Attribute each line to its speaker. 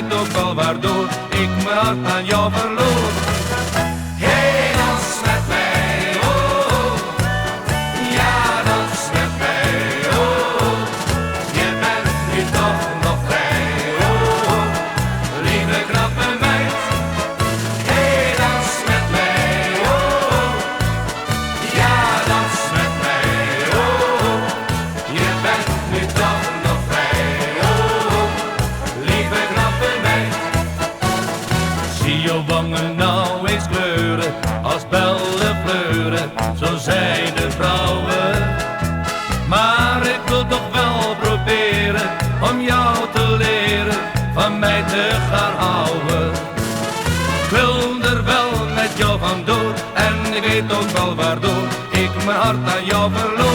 Speaker 1: weet ook wel waardoor ik mijn hart aan jou verloor. Hey, dans met mij, oh, oh. Ja, dans met mij, oh, oh. Je bent nu toch nog vrij, oh, oh. Lieve knappe meid. Hey, dans met mij, oh, oh. Ja, dans met mij, oh, oh. Je bent nu toch nog vrij, oh, oh. Lieve knappe meid. Zie je wangen nou eens kleuren als bellenkleuren, zo zijn de vrouwen. Maar ik wil toch wel proberen om jou te leren van mij te gaan houden. Ik wil er wel met jou vandoor en ik weet ook wel waardoor ik mijn hart aan jou verloor.